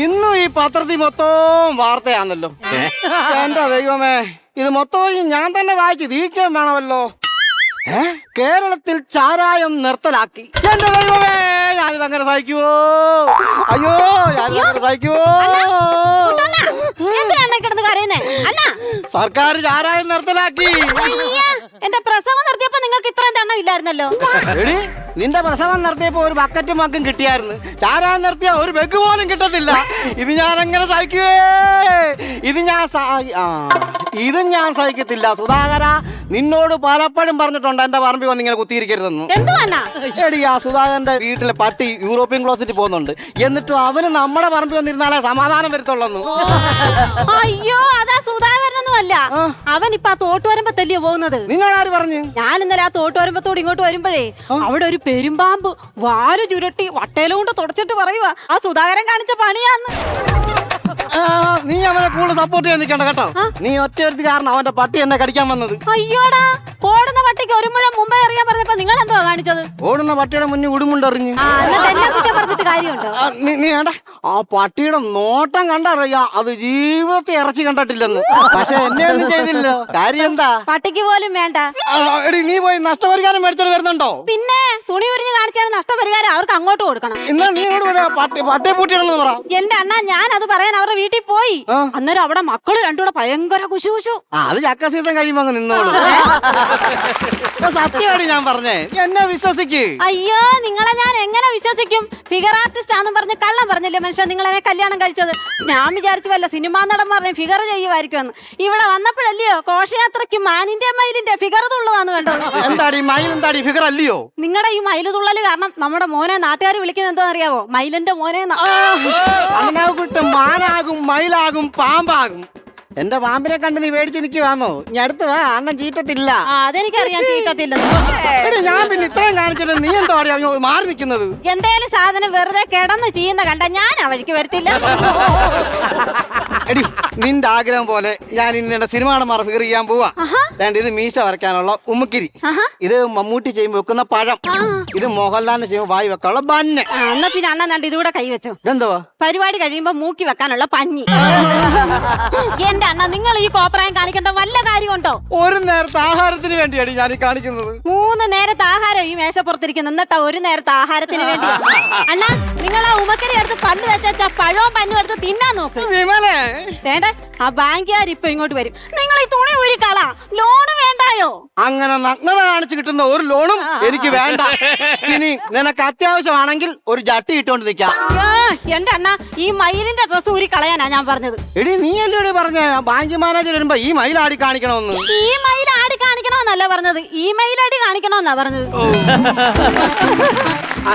ഇന്നും ഈ പത്രത്തിൽ മൊത്തം വാർത്തയാണല്ലോ. എന്റെ ദൈവമേ, ഇത് മൊത്തം ഞാൻ തന്നെ വായിച്ച് തീർക്കാൻ വേണമല്ലോ. കേരളത്തിൽ ചാരായം നിർത്തലാക്കി. എന്റെ ദൈവമേ, ഞാനിത് അങ്ങനെ സഹിക്കുവോ? അയ്യോ, ഞാനിത് സഹിക്കുവോ? സർക്കാർ ചാരായം നിർത്തലാക്കി. എന്റെ പ്രസവം നിർത്തിയപ്പോ നിങ്ങൾക്ക് ഇത്രയും തണ്ണം ഇല്ലായിരുന്നല്ലോ. എടി, നിന്റെ പ്രസവം നിർത്തിയപ്പോ ഒരു ബക്കറ്റും മക്കും കിട്ടിയായിരുന്നു. ചാരായം നിർത്തിയ ഒരു ബെഗ് പോലും കിട്ടത്തില്ല. ഇത് ഞാൻ എങ്ങനെ സഹിക്കുവേ? ഇത് ഞാൻ സഹിക്കത്തില്ല. സുധാകര, നിന്നോട് പലപ്പോഴും പറഞ്ഞിട്ടുണ്ട് എന്റെ പറമ്പിൽ വന്ന് ഇങ്ങനെ കുത്തിയിരിക്കരുതെന്ന്. എടി, ആ സുധാകരന്റെ വീട്ടിലെ പട്ടി യൂറോപ്യൻ ക്ലോസറ്റിൽ പോകുന്നുണ്ട്. എന്നിട്ടും അവന് നമ്മുടെ പറമ്പിൽ വന്നിരുന്നാലേ സമാധാനം വരുത്തുള്ളൂ. അയ്യോ, അതാ സുധാകരനൊന്നുമല്ല. അവൻ ഇപ്പൊ ആ തോട്ടുവരമ്പത്തല്ലയോ പോകുന്നത്. നിന്നോട് ആര് പറഞ്ഞു? ഞാൻ ഇന്നലെ ആ തോട്ടുവരമ്പത്തോട് ഇങ്ങോട്ട് വരുമ്പോഴേ അവിടെ ഒരു പെരുമ്പാമ്പ് വാല് ചുരുട്ടി വട്ടയില കൊണ്ട് തുടച്ചിട്ട് പറയുവാ ആ സുധാകരൻ കാണിച്ച പണിയാന്ന്. നീ അവനെ കൂടുതൽ സപ്പോർട്ട് ചെയ്യാൻ നിൽക്കണ്ട കേട്ടോ. നീ ഒറ്റ കാരണം അവന്റെ പട്ടി എന്നെ കടിക്കാൻ വന്നത്. അയ്യോടാ, ഓടുന്ന പട്ടിക്ക് ഒരു മുഴം മുമ്പേ അറിയാൻ പറഞ്ഞപ്പോ നിങ്ങൾ എന്തോ കാണിച്ചത്? ഓടുന്ന പട്ടിയുടെ മുന്നിൽ ഉടുമുണ്ടെറിഞ്ഞു. പറഞ്ഞിട്ട് കാര്യമുണ്ടോ? നീ വേണ്ട, ആ പട്ടിയുടെ നോട്ടം കണ്ടറിയാ അത് ജീവിതത്തെ ഇറച്ചി കണ്ടിട്ടില്ലെന്ന്. പക്ഷെ എന്നെ ഒന്നും ചെയ്തില്ല. കാര്യം എന്താ? പട്ടിക്ക് പോലും വേണ്ട. എടി, നീ പോയി നഷ്ടപരിഹാരം മേടിച്ചോണ്ട് വരുന്നുണ്ടോ? പിന്നെ തുണി ഉരിഞ്ഞ് കാണിച്ചാലും നഷ്ടപരിഹാരം അവർക്ക് അങ്ങോട്ട് കൊടുക്കണം. എന്നാ നീ പട്ടിയെ പൂട്ടിയിടണെന്ന് പറ. എന്റെ അണ്ണാ, ഞാൻ അത് പറയാൻ അവരുടെ വീട്ടിൽ പോയി. അന്നേരം അവിടെ മക്കള് രണ്ടുകൂടെ ഭയങ്കര കുശുകുശു. അത് ചക്ക സീസൺ കഴിയുമ്പോ അങ്ങ് നിന്നോളൂ. സത്യമാണ് ഞാൻ പറഞ്ഞേ, എന്നെ വിശ്വസിക്ക്. അയ്യോ, നിങ്ങളെ ഞാൻ എങ്ങനെ വിശ്വസിക്കും? ഫിഗർ ആർട്ടിസ്റ്റ് ആണെന്ന് പറഞ്ഞ് കള്ളം പറഞ്ഞില്ലേ മനുഷ്യ നിങ്ങളെന്നെ കല്യാണം കഴിച്ചത്? ഞാൻ വിചാരിച്ചു വല്ല സിനിമാ നടന്മാരുടെ ഫിഗർ ചെയ്യുമായിരിക്കുമെന്ന്. ഇവിടെ വന്നപ്പോഴല്ലയോ ഘോഷയാത്രയ്ക്ക് മാനിന്റെ മയിലിന്റെ ഫിഗർ തുള്ളുവാന്ന് കണ്ടത്. എന്താടി മയിൽ, എന്താടി ഫിഗർ അല്ലയോ? നിങ്ങളുടെ ഈ മയില് തുള്ളല് കാരണം നമ്മുടെ മോനെ നാട്ടുകാർ വിളിക്കുന്നത് എന്താ അറിയാവോ? മയിലിന്റെ മോനെ. മാനാകും, മയിലാകും, പാമ്പാകും. എന്റെ പാമ്പിനെ കണ്ട് നീ മേടിച്ച് നിൽക്കുവാന്നോ? ഞാൻ അടുത്ത് വാ, അണ്ണൻ ചീറ്റത്തില്ല. അതെനിക്കറിയാൻ ചീറ്റത്തില്ല. ഞാൻ പിന്നെ ഇത്രയും കാണിച്ചിട്ട് നീ എന്തോ മാറി നിൽക്കുന്നത്? എന്തേലും സാധനം വെറുതെ കിടന്ന് ചെയ്യുന്ന കണ്ട ഞാൻ ആ വഴിക്ക് വരത്തില്ല. എടി, നിന്റെ ആഗ്രഹം പോലെ ഞാൻ ഇന്ന് സിനിമ നടന്മാർ ഫിഗർ ചെയ്യാൻ പോവാ. ഇത് മീശ വരയ്ക്കാനുള്ള ഉമ്മുക്കിരി, ഇത് മമ്മൂട്ടി ചെയ്യുമ്പോ വെക്കുന്ന പഴം, ഇത് മോഹൻലാലിന് ചെയ്യുമ്പോ വായി വെക്കാനുള്ള ബന്ന്. എന്നാ പിന്നെ അണ്ണൻ കണ്ട് ഇതുകൂടെ കൈവച്ചു. ഇതെന്തോ പരിപാടി കഴിയുമ്പോ മൂക്കി വെക്കാനുള്ള പഞ്ഞി. എന്റെ അണ്ണ, നിങ്ങൾ ഈ കോപ്രായം കാണിക്കേണ്ട വല്ല കാര്യമുണ്ടോ? ഒരു നേരത്തെ ആഹാരത്തിന് വേണ്ടിയാണ് ഞാൻ കാണിക്കുന്നത്. 3 നേരത്തെ ആഹാരം ഈ മേശപ്പുറത്തിരിക്കുന്നു, എന്നിട്ടാ ഒരു നേരത്തെ ആഹാരത്തിന് വേണ്ടി. അണ്ണ, നിങ്ങൾ ആ ഉമക്കരി എടുത്ത് പല്ല് തെച്ചാ പഴവും പന്നും എടുത്ത് തിന്നാൻ നോക്ക്. വേണ്ട, ആ ബാങ്കുകാർ ഇപ്പൊ ഇങ്ങോട്ട് വരും. നിങ്ങൾ ഈ തുണി ഊരിക്കളാ. ലോണ് വേണ്ടായോ? അങ്ങനെ നഗ്നത കാണിച്ചു കിട്ടുന്ന ഒരു ലോണും എനിക്ക് വേണ്ട. ഇനി നിനക്ക് അത്യാവശ്യമാണെങ്കിൽ ഒരു ജട്ടി ഇട്ടുകൊണ്ട് നിൽക്കാം. എന്റെ അണ്ണ, ഈ മയിലിന്റെ ഡ്രസ് ഊരി കളയാനാ ഞാൻ പറഞ്ഞത്. എടി, നീ അല്ലേ പറഞ്ഞ ബാങ്ക് മാനേജർ വരുമ്പോ ഈ മയിൽ ആടി കാണിക്കണമെന്ന്? ഈ മയിൽ ആടി കാണിക്കണമെന്നല്ല പറഞ്ഞത്, ഈ മയിലടി കാണിക്കണമെന്നാ പറഞ്ഞത്.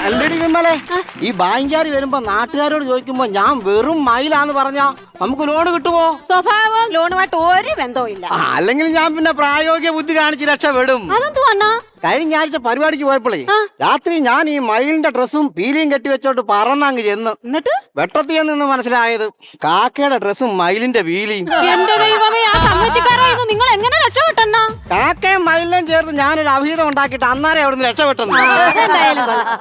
അല്ലടി വിമലെ, ഈ ബാങ്കുകാർ വരുമ്പോ നാട്ടുകാരോട് ചോദിക്കുമ്പോ ഞാൻ വെറും മയിലാന്ന് പറഞ്ഞാ നമുക്ക് ലോൺ കിട്ടുമോ? സ്വഭാവം ലോണുമായിട്ട് ഒരു ബന്ധവും ഇല്ല. അല്ലെങ്കിൽ ഞാൻ പിന്നെ പ്രായോഗിക ബുദ്ധി കാണിച്ച് രക്ഷപ്പെടും. അതെന്തു അണ്ണാ? കഴിഞ്ഞ ആഴ്ച പരിപാടിക്ക് പോയപ്പോഴേ രാത്രി ഞാൻ ഈ മയിലിന്റെ ഡ്രസ്സും പീലിയും കെട്ടി വെച്ചോട്ട് പറന്നങ്ങ് ചെന്ന് എന്നിട്ട് വെട്ടത്തിൽ നിന്ന് മനസ്സിലായത് കാക്കയുടെ ഡ്രസ്സും മയിലിന്റെ പീലിയും. എന്റെ ദൈവമേ, ആ കമ്മിറ്റിക്കാരായിരുന്നു നിങ്ങൾ എങ്ങനെ രക്ഷപ്പെട്ടെന്നാ? കാക്കയും മയിലിനെയും ചേർത്ത് ഞാനൊരു അഭിഹിതം ഉണ്ടാക്കിയിട്ട് അന്നാരെ അവിടുന്ന് രക്ഷപ്പെട്ടെന്ന്.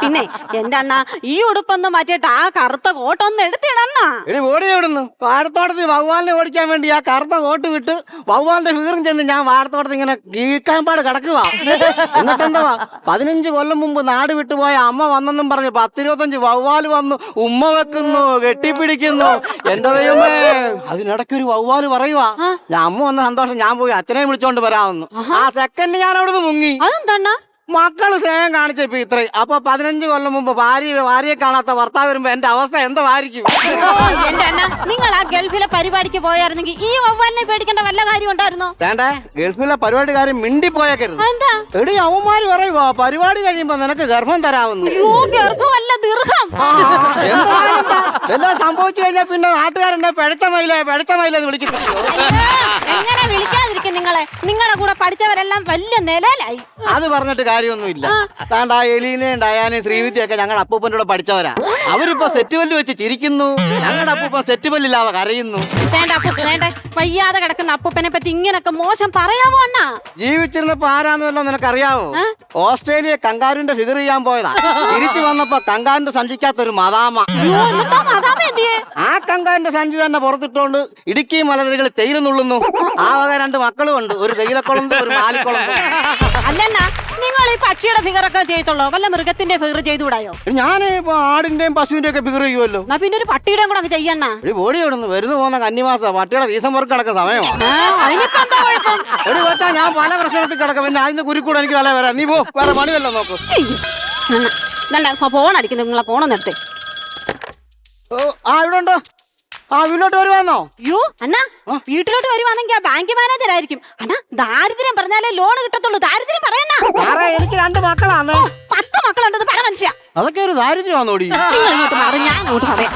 പിന്നെ എന്റെ അണ്ണ, ഈ ഉടുപ്പൊന്നും മാറ്റിയിട്ട് ആ കറുത്ത കോട്ടൊന്നും എടുത്തിടണ്ണ. എടി, ഓടി എവിടുന്ന്? വാഴത്തോട്ടത്തിൽ വവ്വാലിനെ ഓടിക്കാൻ വേണ്ടി ആ കറുത്ത കോട്ട് വിട്ട് വവ്വാലിന്റെ ഫിഗറും ചെന്ന് ഞാൻ വാഴത്തോട്ടത്തിൽ ഇങ്ങനെ കീഴ്ക്കാൻപാട് കിടക്കുക. എന്നിട്ടെന്താ, 15 കൊല്ലം മുമ്പ് നാട് വിട്ടുപോയ അമ്മ വന്നെന്നും പറഞ്ഞ് 10-25 വവ്വാല് വന്നു ഉമ്മ വെക്കുന്നു, കെട്ടിപ്പിടിക്കുന്നു. എന്റെ ദൈവമേ, അതിനിടയ്ക്ക് ഒരു വവ്വാല് പറയുവാ ഞാൻ അമ്മ വന്ന സന്തോഷം ഞാൻ പോയി അച്ഛനെ വിളിച്ചോണ്ട് വരാമെന്ന്. ആ സെക്കൻഡ് ഞാൻ അവിടുന്ന് മുങ്ങി. അതെന്താ? മക്കള് സ്നേഹം കാണിച്ചപ്പോ ഇത്രയും. അപ്പൊ 15 കൊല്ലം മുമ്പ് ഭാര്യയെ കാണാത്ത ഭർത്താവ് വരുമ്പോ എന്റെ അവസ്ഥ എന്താ ആയിരിക്കും? എന്റെ അണ്ണ, നിങ്ങൾ ആ ഗൾഫിലെ പരിപാടിക്ക് പോയായിരുന്നെങ്കിൽ ഈ വവ്വാലിനെ പേടിക്കേണ്ട വല്ല കാര്യം ഉണ്ടായിരുന്നോ? വേണ്ടേ, ഗൾഫിലെ പരിപാടിക്കാരും മിണ്ടിപ്പോയേക്കരുത്. എന്താ? എടി, അവന്മാര് പറയുവാ പരിപാടി കഴിയുമ്പോ നിനക്ക് ഗർഭം തരാമെന്ന്. ഗർഭമല്ല, ദീർഘം. എല്ലാം സംഭവിച്ചു കഴിഞ്ഞാൽ പിന്നെ നാട്ടുകാരെന്നെ പിഴച്ച മയിലെന്ന് വിളിക്കുന്നു. എങ്ങനെ വിളിക്കാതിരിക്കും നിങ്ങൾ? നിങ്ങളെ നിങ്ങളുടെ കൂടെ പഠിച്ചവരെല്ലാം വലിയ നിലയിലായി. അത് പറഞ്ഞിട്ട് കാര്യമൊന്നുമില്ല. താണ്ട ആ എലീനയും ഡയാനയും ശ്രീവിദ്യയൊക്കെ ഞങ്ങളുടെ അപ്പൂപ്പൻ്റെ കൂടെ പഠിച്ചവരാ. അവരിപ്പോ സെറ്റ് പല്ല് വെച്ച് ചിരിക്കുന്നു, ഞങ്ങളുടെ അപ്പൂപ്പൻ സെറ്റ് പല്ലില്ലാതെ കരയുന്നു. വേണ്ട വേണ്ട, വയ്യാതെ കിടക്കുന്ന അപ്പൂപ്പനെ പറ്റി ഇങ്ങനൊക്കെ മോശം പറയാമോ അണ്ണാ? ജീവിച്ചിരുന്നപ്പോ ആരാന്നല്ലോ നിനക്കറിയാവോ? ഓസ്ട്രേലിയ കങ്കാരുവിന്റെ ഫിഗർ ചെയ്യാൻ പോയതാ. തിരിച്ചു വന്നപ്പോ കങ്കാരുന്റെ സഞ്ചിക്കാത്തൊരു മദാമ. ആ കങ്കാരുന്റെ സഞ്ചി തന്നെ പുറത്തിട്ടോണ്ട് ഇടുക്കി മലനിരകളിൽ തേയിലുന്നുള്ളുന്നു. ആ വക 2 മക്കളും ഉണ്ട്, ഒരു തേയിലക്കുളന്തും ഒരു മാലിക്കുളന്തും. അല്ലണ്ണ, നിങ്ങൾ ഈ പക്ഷിയുടെ ഫിഗർ ഒക്കെ ചെയ്തുള്ളൂ, വല്ല മൃഗത്തിന്റെ ഫിഗർ ചെയ്തുകൂടായോ? ഞാൻ ഇപ്പൊ ആടിന്റെയും പശുവിന്റെ ഒക്കെ ഫിഗർ ചെയ്യുമല്ലോ. എന്നാ പിന്നെ ഒരു പട്ടിയുടെയും കൂടെ ചെയ്യണ്ണ. ഒരു ബോഡി എവിടുന്ന് വരുന്നു പോകുന്ന കന്നിമാസ പട്ടിയുടെ സീസൺ വർക്ക് കിടക്കുന്ന സമയമാണ്. ഒരു കൊച്ചാ ഞാൻ പല പ്രശ്നത്തിൽ കിടക്കും, പിന്നെ അതിന് കുരുക്കൂടെ എനിക്ക് തല വരാം. നീ പോ, വേറെ പണിയല്ലോ നോക്കൂ. ഫോൺ അടിക്കുന്നു, നിങ്ങളെ ഫോൺ നിർത്തി. ഇവിടെ ഉണ്ടോ? വീട്ടിലോട്ട് വരുവാന്നോ? അയ്യോ അണ്ണാ, വീട്ടിലോട്ട് വരുവാണെങ്കിൽ ആ ബാങ്ക് മാനേജർ ആയിരിക്കും. അണ്ണാ, ദാരിദ്ര്യം പറഞ്ഞാലേ ലോൺ കിട്ടത്തുള്ളൂ. ദാരിദ്ര്യം പറയണ്ട. എനിക്ക് 2 മക്കളാണ്. 10 മക്കളുണ്ടെന്ന് പറ മനുഷ്യ. അതൊക്കെ ഒരു ദാരിദ്ര്യമാണോടി? നിങ്ങൾ ഇങ്ങോട്ട് മാറി, ഞാൻ അങ്ങോട്ട് പറയാം.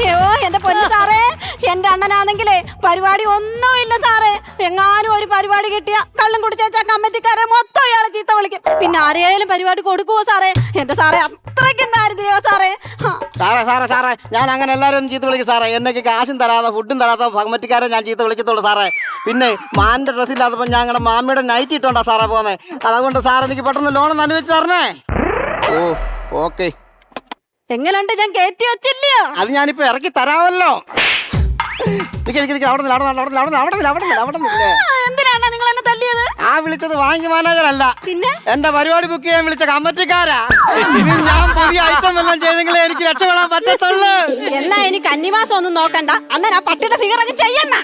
അയ്യോ എന്റെ പൊന്നു സാറേ, എന്റെ അണ്ണനാണെങ്കിലേ പരിപാടി ഒന്നുമില്ല സാറേ. എങ്ങാനും ഒരു പരിപാടി കിട്ടിയ കള്ളും കുടിച്ചാ കമ്മിറ്റിക്കാരെ മൊത്തം ഇയാളെ ചീത്ത വിളിക്കും. പിന്നെ ആരെയായാലും പരിപാടി കൊടുക്കുവോ സാറേ? എന്റെ സാറേ, അത്രയ്ക്കും ദാരിദ്ര്യമോ സാറേ? സാറേ ഞാൻ അങ്ങനെ എല്ലാവരും ചീത്ത വിളിക്കും സാറേ. എന്നൊക്കെ കാശും തരാതെ ഫുഡും തരാത്ത കമ്മിറ്റിക്കാരെ ഞാൻ ചീത്ത വിളിക്കത്തുള്ളൂ സാറേ. പിന്നെ മാന്റെ ഡ്രസ് ഇല്ലാത്തപ്പോ ഞങ്ങളുടെ മാമിയുടെ നൈറ്റ് ഇട്ടോണ്ടാ സാറേ പോന്നെ. അതുകൊണ്ട് സാർ എനിക്ക് പെട്ടെന്ന് ലോൺ അനുവദിച്ച് തരണേ. ഓക്കെ. എങ്ങനെയുണ്ട്? ഞാൻ കയറ്റി വെച്ചില്ലയോ? അത് ഞാനിപ്പോ ഇറക്കി തരാമല്ലോ. എന്തിനാണ് നിങ്ങൾ എന്നെ തല്ലിയത്? വിളിച്ചത് ബാങ്ക് മാനേജർ അല്ല, പിന്നെ എന്റെ പരിപാടി ബുക്ക് ചെയ്യാൻ വിളിച്ച കമ്മിറ്റിക്കാരാ. ഇനി ഞാൻ പുതിയ ഐറ്റം എല്ലാം ചെയ്തെങ്കിലേ എനിക്ക് രക്ഷപ്പെടാൻ പറ്റത്തുള്ളൂ. എന്നാ എനിക്ക് കന്നിമാസം ഒന്നും നോക്കണ്ട, അണ്ണൻ ആ പട്ടിയുടെ ഫിഗർ അങ്ങ് ചെയ്യണ്ട.